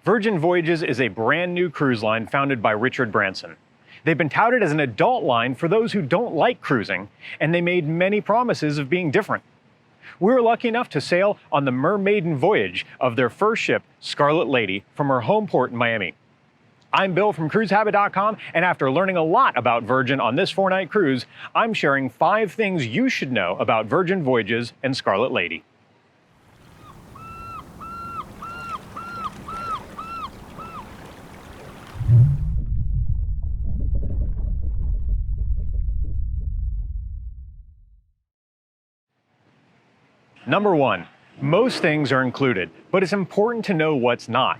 Virgin Voyages is a brand new cruise line founded by Richard Branson. They've been touted as an adult line for those who don't like cruising, and they made many promises of being different. We were lucky enough to sail on the MerMaiden voyage of their first ship, Scarlet Lady, from her home port in Miami. I'm Bill from CruiseHabit.com, and after learning a lot about Virgin on this 4-night cruise, I'm sharing 5 things you should know about Virgin Voyages and Scarlet Lady. Number 1, most things are included, but it's important to know what's not.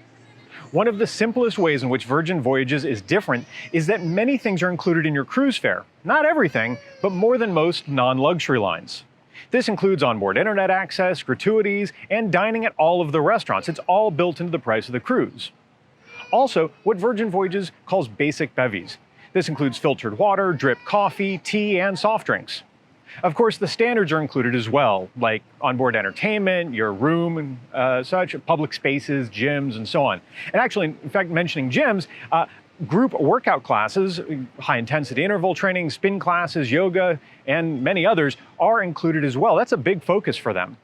One of the simplest ways in which Virgin Voyages is different is that many things are included in your cruise fare. Not everything, but more than most non-luxury lines. This includes onboard internet access, gratuities, and dining at all of the restaurants. It's all built into the price of the cruise. Also, what Virgin Voyages calls basic bevies. This includes filtered water, drip coffee, tea, and soft drinks. Of course, the standards are included as well, like onboard entertainment, your room and such, public spaces, gyms, and so on. And actually, in fact, mentioning gyms, group workout classes, high-intensity interval training, spin classes, yoga, and many others are included as well. That's a big focus for them.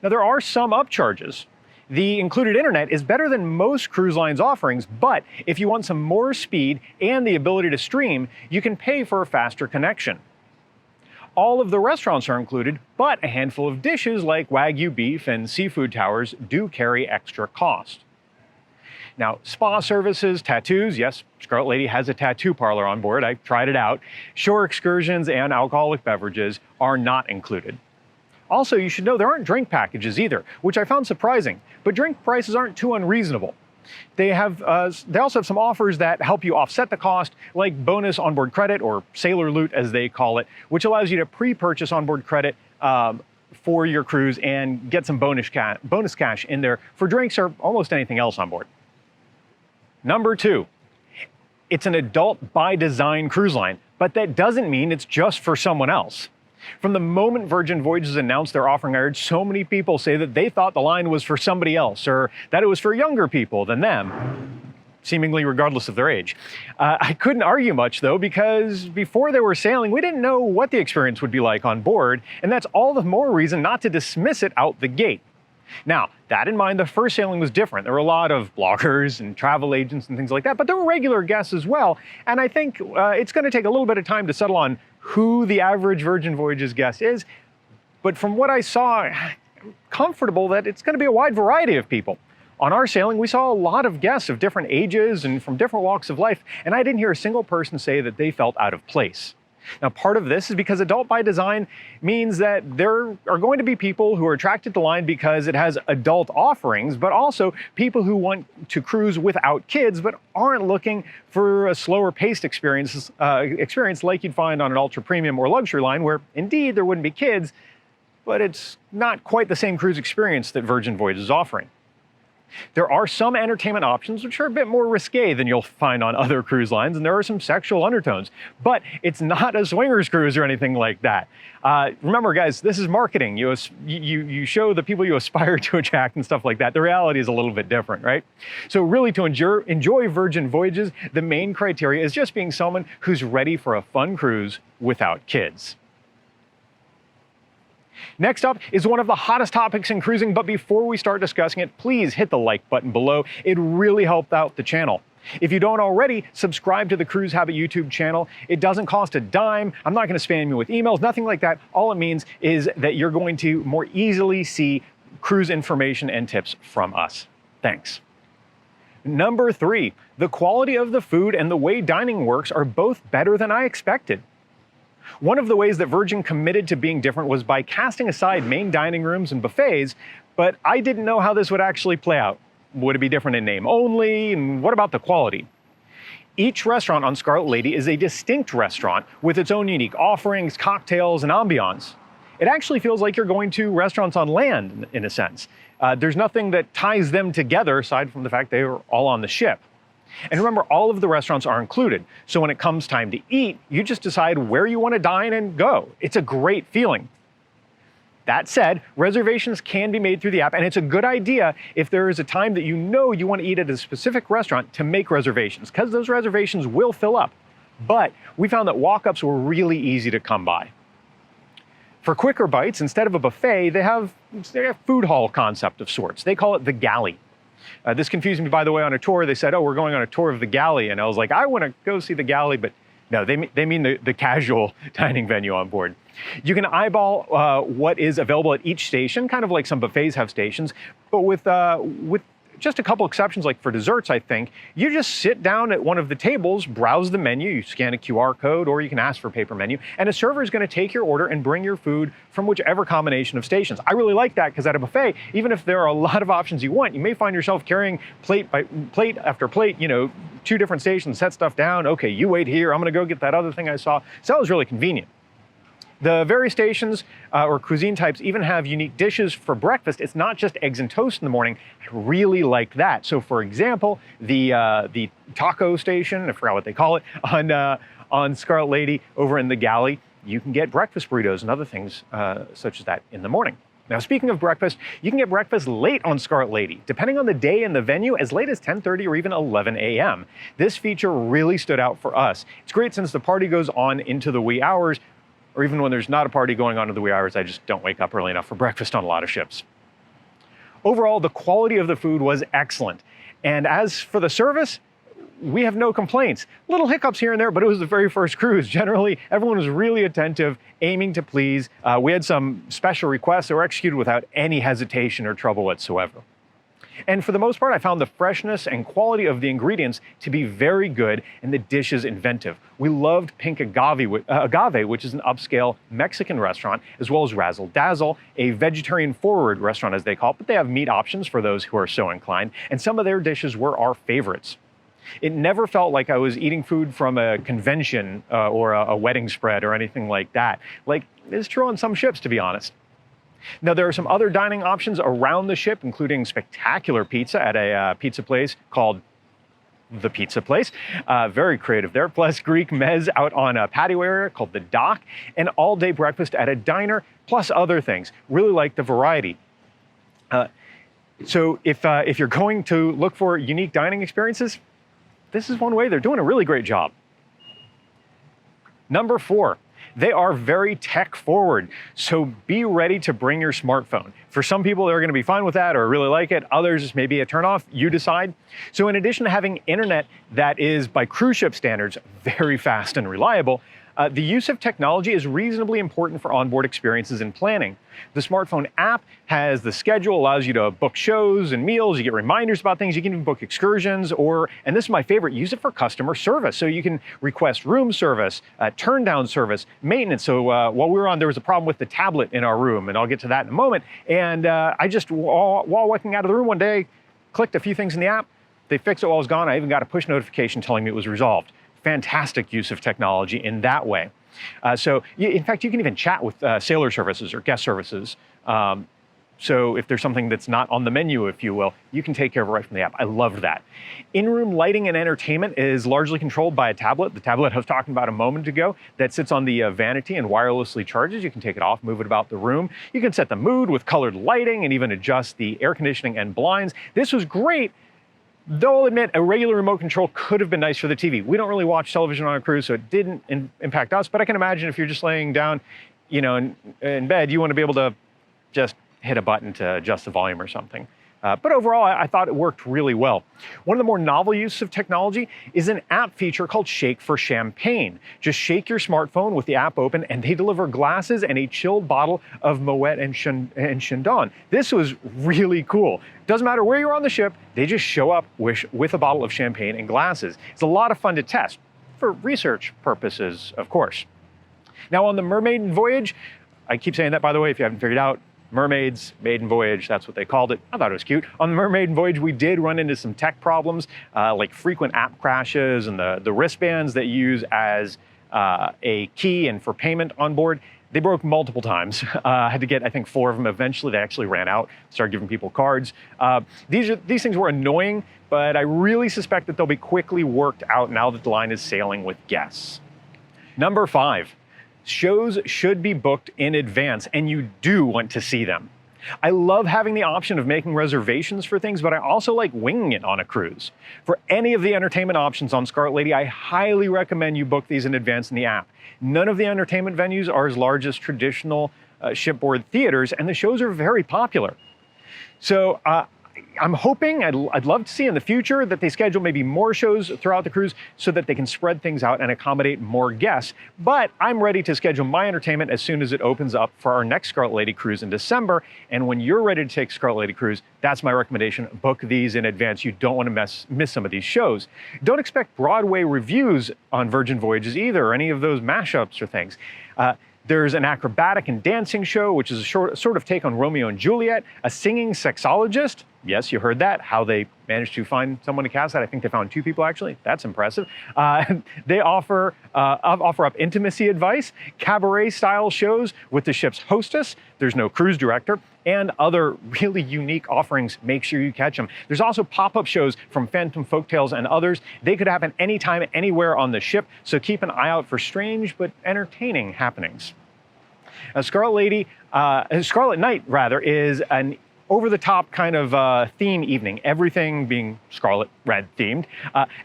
Now, there are some upcharges. The included internet is better than most cruise lines' offerings, but if you want some more speed and the ability to stream, you can pay for a faster connection. All of the restaurants are included, but a handful of dishes like Wagyu beef and seafood towers do carry extra cost. Now, spa services, tattoos, yes, Scarlet Lady has a tattoo parlor on board, I tried it out. Shore excursions and alcoholic beverages are not included. Also, you should know there aren't drink packages either, which I found surprising, but drink prices aren't too unreasonable. They also have some offers that help you offset the cost, like bonus onboard credit, or sailor loot as they call it, which allows you to pre-purchase onboard credit for your cruise and get some bonus cash in there for drinks or almost anything else on board. Number 2, it's an adult by design cruise line, but that doesn't mean it's just for someone else. From the moment Virgin Voyages announced their offering, I heard so many people say that they thought the line was for somebody else, or that it was for younger people than them, seemingly regardless of their age. I couldn't argue much, though, because before they were sailing, we didn't know what the experience would be like on board, and that's all the more reason not to dismiss it out the gate. Now, that in mind, the first sailing was different. There were a lot of bloggers and travel agents and things like that, but there were regular guests as well, and I think it's going to take a little bit of time to settle on who the average Virgin Voyages guest is, but from what I saw, I'm comfortable that it's going to be a wide variety of people. On our sailing, we saw a lot of guests of different ages and from different walks of life, and I didn't hear a single person say that they felt out of place. Now, part of this is because adult by design means that there are going to be people who are attracted to the line because it has adult offerings, but also people who want to cruise without kids but aren't looking for a slower paced experience like you'd find on an ultra premium or luxury line, where indeed there wouldn't be kids, but it's not quite the same cruise experience that Virgin Voyages is offering. There are some entertainment options which are a bit more risque than you'll find on other cruise lines, and there are some sexual undertones, but it's not a swingers cruise or anything like that. Remember, guys, this is marketing. You show the people you aspire to attract and stuff like that. The reality is a little bit different, right? So really, to enjoy Virgin Voyages, the main criteria is just being someone who's ready for a fun cruise without kids. Next up is one of the hottest topics in cruising, but before we start discussing it, please hit the like button below. It really helped out the channel. If you don't already, subscribe to the Cruise Habit YouTube channel. It doesn't cost a dime. I'm not going to spam you with emails, nothing like that. All it means is that you're going to more easily see cruise information and tips from us. Thanks. Number 3, the quality of the food and the way dining works are both better than I expected. One of the ways that Virgin committed to being different was by casting aside main dining rooms and buffets, but I didn't know how this would actually play out. Would it be different in name only? And what about the quality? Each restaurant on Scarlet Lady is a distinct restaurant with its own unique offerings, cocktails, and ambiance. It actually feels like you're going to restaurants on land, in a sense. There's nothing that ties them together aside from the fact they were all on the ship. And remember, all of the restaurants are included, so when it comes time to eat, you just decide where you want to dine and go. It's a great feeling. That said, reservations can be made through the app, and it's a good idea if there is a time that you know you want to eat at a specific restaurant to make reservations, because those reservations will fill up. But we found that walk-ups were really easy to come by. For quicker bites, instead of a buffet, they have a food hall concept of sorts. They call it the galley. This confused me, by the way, on a tour. They said, oh, we're going on a tour of the galley. And I was like, I want to go see the galley, but no, they mean the casual dining venue on board. You can eyeball what is available at each station, kind of like some buffets have stations, but with just a couple exceptions, like for desserts, I think, you just sit down at one of the tables, browse the menu, you scan a QR code, or you can ask for a paper menu, and a server is going to take your order and bring your food from whichever combination of stations. I really like that because at a buffet, even if there are a lot of options you want, you may find yourself carrying plate after plate, 2 different stations, set stuff down. Okay, you wait here, I'm going to go get that other thing I saw. So that was really convenient. The various stations or cuisine types even have unique dishes for breakfast. It's not just eggs and toast in the morning. I really like that. So for example, the taco station, I forgot what they call it, on Scarlet Lady over in the galley, you can get breakfast burritos and other things such as that in the morning. Now, speaking of breakfast, you can get breakfast late on Scarlet Lady, depending on the day and the venue, as late as 10:30 or even 11 a.m. This feature really stood out for us. It's great since the party goes on into the wee hours, or even when there's not a party going on in the wee hours, I just don't wake up early enough for breakfast on a lot of ships. Overall, the quality of the food was excellent. And as for the service, we have no complaints. Little hiccups here and there, but it was the very first cruise. Generally, everyone was really attentive, aiming to please. We had some special requests that were executed without any hesitation or trouble whatsoever. And for the most part, I found the freshness and quality of the ingredients to be very good and the dishes inventive. We loved Pink Agave, which is an upscale Mexican restaurant, as well as Razzle Dazzle, a vegetarian-forward restaurant as they call it, but they have meat options for those who are so inclined, and some of their dishes were our favorites. It never felt like I was eating food from a convention or a wedding spread or anything like that. Like, it's true on some ships, to be honest. Now, there are some other dining options around the ship, including spectacular pizza at a pizza place called The Pizza Place. Very creative there. Plus Greek mezz out on a patio area called The Dock, and all-day breakfast at a diner, plus other things. Really like the variety. So if you're going to look for unique dining experiences, this is one way. They're doing a really great job. Number 4. They are very tech forward, so be ready to bring your smartphone. For some people, they're going to be fine with that or really like it. Others, maybe a turnoff. You decide. So in addition to having internet that is, by cruise ship standards, very fast and reliable, the use of technology is reasonably important for onboard experiences and planning. The smartphone app has the schedule, allows you to book shows and meals, you get reminders about things, you can even book excursions, and this is my favorite, use it for customer service. So you can request room service, turn down service, maintenance. So while we were on, there was a problem with the tablet in our room, and I'll get to that in a moment. And I just, while walking out of the room one day, clicked a few things in the app, they fixed it while I was gone. I even got a push notification telling me it was resolved. Fantastic use of technology in that way. In fact, you can even chat with sailor services or guest services. So if there's something that's not on the menu, if you will, you can take care of it right from the app. I loved that. In-room lighting and entertainment is largely controlled by a tablet. The tablet I was talking about a moment ago that sits on the vanity and wirelessly charges. You can take it off, move it about the room. You can set the mood with colored lighting and even adjust the air conditioning and blinds. This was great. Though I'll admit, a regular remote control could have been nice for the TV. We don't really watch television on a cruise, so it didn't impact us. But I can imagine if you're just laying down, in bed, you want to be able to just hit a button to adjust the volume or something. But overall, I thought it worked really well. One of the more novel uses of technology is an app feature called Shake for Champagne. Just shake your smartphone with the app open, and they deliver glasses and a chilled bottle of Moet and Chandon. This was really cool. Doesn't matter where you're on the ship, they just show up with a bottle of champagne and glasses. It's a lot of fun to test, for research purposes, of course. Now, on the MerMaiden voyage, I keep saying that, by the way, if you haven't figured out, Mermaids, maiden voyage, that's what they called it. I thought it was cute. On the MerMaiden voyage, we did run into some tech problems, like frequent app crashes and the wristbands that you use as a key and for payment on board. They broke multiple times. I had to get, I think, 4 of them. Eventually, they actually ran out, started giving people cards. These things were annoying, but I really suspect that they'll be quickly worked out now that the line is sailing with guests. Number 5. Shows should be booked in advance, and you do want to see them. I love having the option of making reservations for things, but I also like winging it on a cruise. For any of the entertainment options on Scarlet Lady, I highly recommend you book these in advance in the app. None of the entertainment venues are as large as traditional shipboard theaters, and the shows are very popular. So I'm hoping, I'd love to see in the future that they schedule maybe more shows throughout the cruise so that they can spread things out and accommodate more guests. But I'm ready to schedule my entertainment as soon as it opens up for our next Scarlet Lady cruise in December. And when you're ready to take Scarlet Lady cruise, that's my recommendation. Book these in advance. You don't want to miss some of these shows. Don't expect Broadway reviews on Virgin Voyages either, or any of those mashups or things. There's an acrobatic and dancing show, which is a sort of take on Romeo and Juliet, a singing sexologist. Yes, you heard that, how they managed to find someone to cast that. I think they found 2 people, actually. That's impressive. They offer up intimacy advice, cabaret-style shows with the ship's hostess. There's no cruise director, and other really unique offerings. Make sure you catch them. There's also pop-up shows from Phantom Folktales and others. They could happen anytime, anywhere on the ship, so keep an eye out for strange but entertaining happenings. Scarlet Night, is an over-the-top kind of theme evening, everything being Scarlet Red themed.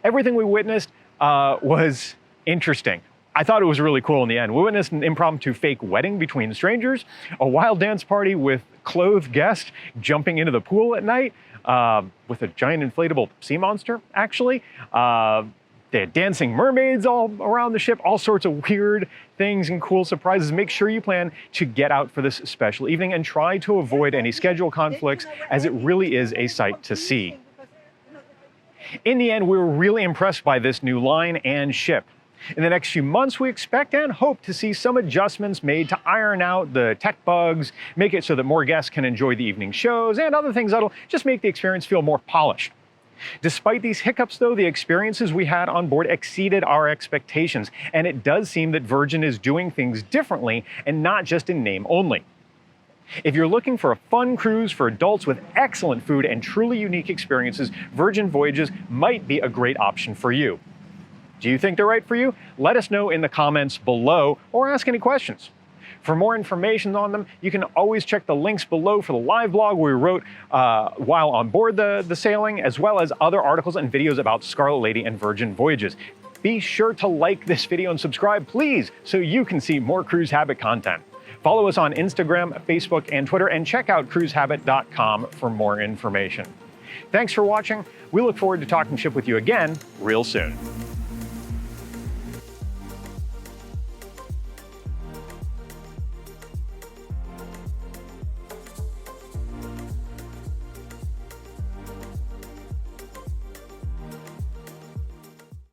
Everything we witnessed was interesting. I thought it was really cool in the end. We witnessed an impromptu fake wedding between strangers, a wild dance party with clothed guests jumping into the pool at night, with a giant inflatable sea monster, actually. They had dancing mermaids all around the ship, all sorts of weird things and cool surprises. Make sure you plan to get out for this special evening and try to avoid any schedule conflicts, as it really is a sight to see. In the end, we were really impressed by this new line and ship. In the next few months, we expect and hope to see some adjustments made to iron out the tech bugs, make it so that more guests can enjoy the evening shows, and other things that'll just make the experience feel more polished. Despite these hiccups, though, the experiences we had on board exceeded our expectations, and it does seem that Virgin is doing things differently and not just in name only. If you're looking for a fun cruise for adults with excellent food and truly unique experiences, Virgin Voyages might be a great option for you. Do you think they're right for you? Let us know in the comments below, or ask any questions. For more information on them, you can always check the links below for the live blog we wrote while on board the sailing, as well as other articles and videos about Scarlet Lady and Virgin Voyages. Be sure to like this video and subscribe, please, so you can see more Cruise Habit content. Follow us on Instagram, Facebook, and Twitter, and check out cruisehabit.com for more information. Thanks for watching. We look forward to talking ship with you again real soon.